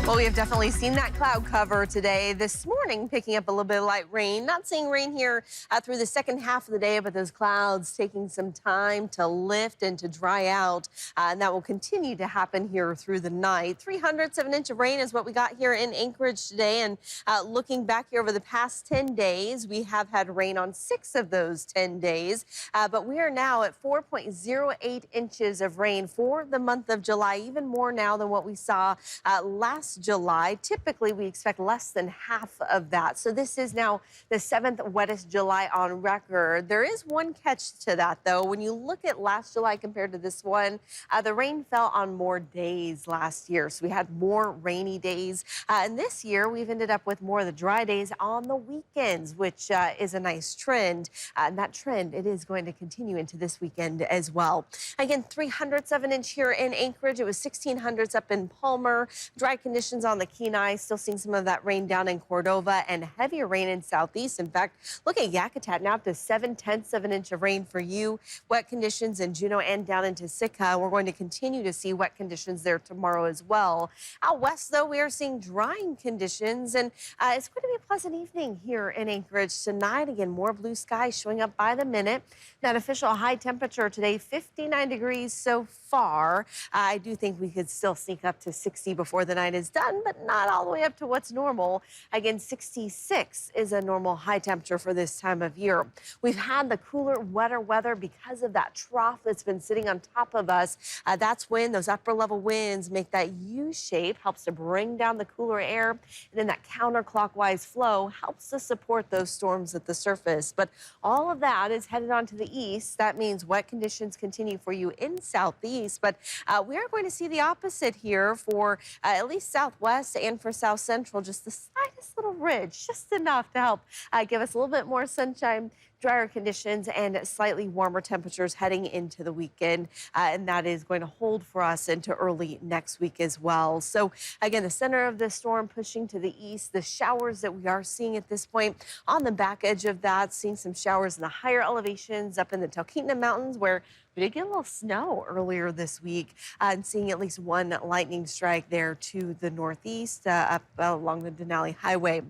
Well, we have definitely seen that cloud cover today. This morning, picking up a little bit of light rain. Not seeing rain here through the second half of the day, but those clouds taking some time to lift and to dry out. And that will continue to happen here through the night. 300ths of an inch of rain is what we got here in Anchorage today. And looking back here over the past 10 days, we have had rain on 6 of those 10 days. But we are now at 4.08 inches of rain for the month of July, even more now than what we saw last July. Typically, we expect less than half of that. So this is now the 7th wettest July on record. There is one catch to that, though. When you look at last July compared to this one, the rain fell on more days last year. So we had more rainy days. And this year, we've ended up with more of the dry days on the weekends, which is a nice trend. And that trend, it is going to continue into this weekend as well. Again, 300ths of an inch here in Anchorage. It was 1600ths up in Palmer. Dry conditions on the Kenai, still seeing some of that rain down in Cordova and heavier rain in southeast. In fact, look at Yakutat now up to 7/10 of an inch of rain for you. Wet conditions in Juneau and down into Sitka. We're going to continue to see wet conditions there tomorrow as well. Out west, though, we are seeing drying conditions, and it's going to be a pleasant evening here in Anchorage tonight. Again, more blue skies showing up by the minute. That official high temperature today, 59 degrees so far. I do think we could still sneak up to 60 before the night is done, but not all the way up to what's normal. Again, 66 is a normal high temperature for this time of year. We've had the cooler, wetter weather because of that trough that's been sitting on top of us. That's when those upper level winds make that U shape, helps to bring down the cooler air. And then that counterclockwise flow helps to support those storms at the surface. But all of that is headed on to the east. That means wet conditions continue for you in southeast. But we are going to see the opposite here for at least southwest and for south central, just the slightest little ridge, just enough to help give us a little bit more sunshine, drier conditions, and slightly warmer temperatures heading into the weekend. And that is going to hold for us into early next week as well. So again, the center of the storm pushing to the east, the showers that we are seeing at this point on the back edge of that, seeing some showers in the higher elevations up in the Talkeetna Mountains, where we did get a little snow earlier this week, and seeing at least one lightning strike there to the northeast up along the Denali Highway.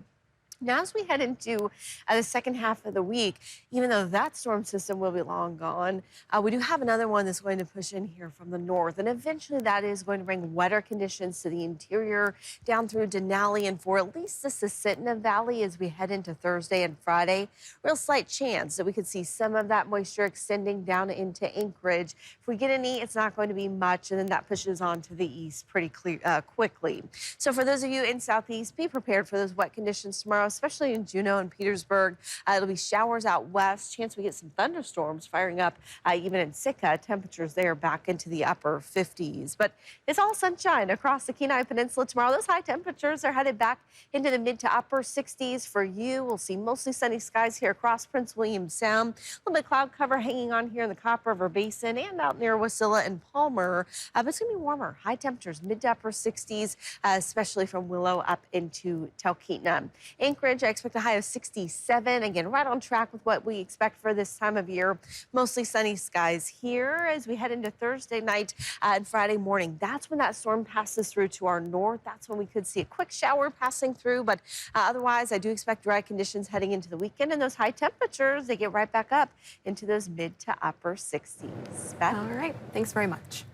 Now, as we head into the second half of the week, even though that storm system will be long gone, we do have another one that's going to push in here from the north. And eventually that is going to bring wetter conditions to the interior down through Denali and for at least the Susitna Valley as we head into Thursday and Friday. Real slight chance that we could see some of that moisture extending down into Anchorage. If we get any, it's not going to be much, and then that pushes on to the east pretty quickly. So for those of you in southeast, be prepared for those wet conditions tomorrow, especially in Juneau and Petersburg. It'll be showers out west. Chance we get some thunderstorms firing up even in Sitka. Temperatures there back into the upper 50s. But it's all sunshine across the Kenai Peninsula tomorrow. Those high temperatures are headed back into the mid to upper 60s for you. We'll see mostly sunny skies here across Prince William Sound. A little bit of cloud cover hanging on here in the Copper River Basin and out near Wasilla and Palmer. But it's going to be warmer. High temperatures, mid to upper 60s, especially from Willow up into Talkeetna. Anchorage, I expect a high of 67. Again, right on track with what we expect for this time of year. Mostly sunny skies here as we head into Thursday night and Friday morning. That's when that storm passes through to our north. That's when we could see a quick shower passing through. But otherwise, I do expect dry conditions heading into the weekend. And those high temperatures, they get right back up into those mid to upper 60s. Beth? All right. Thanks very much.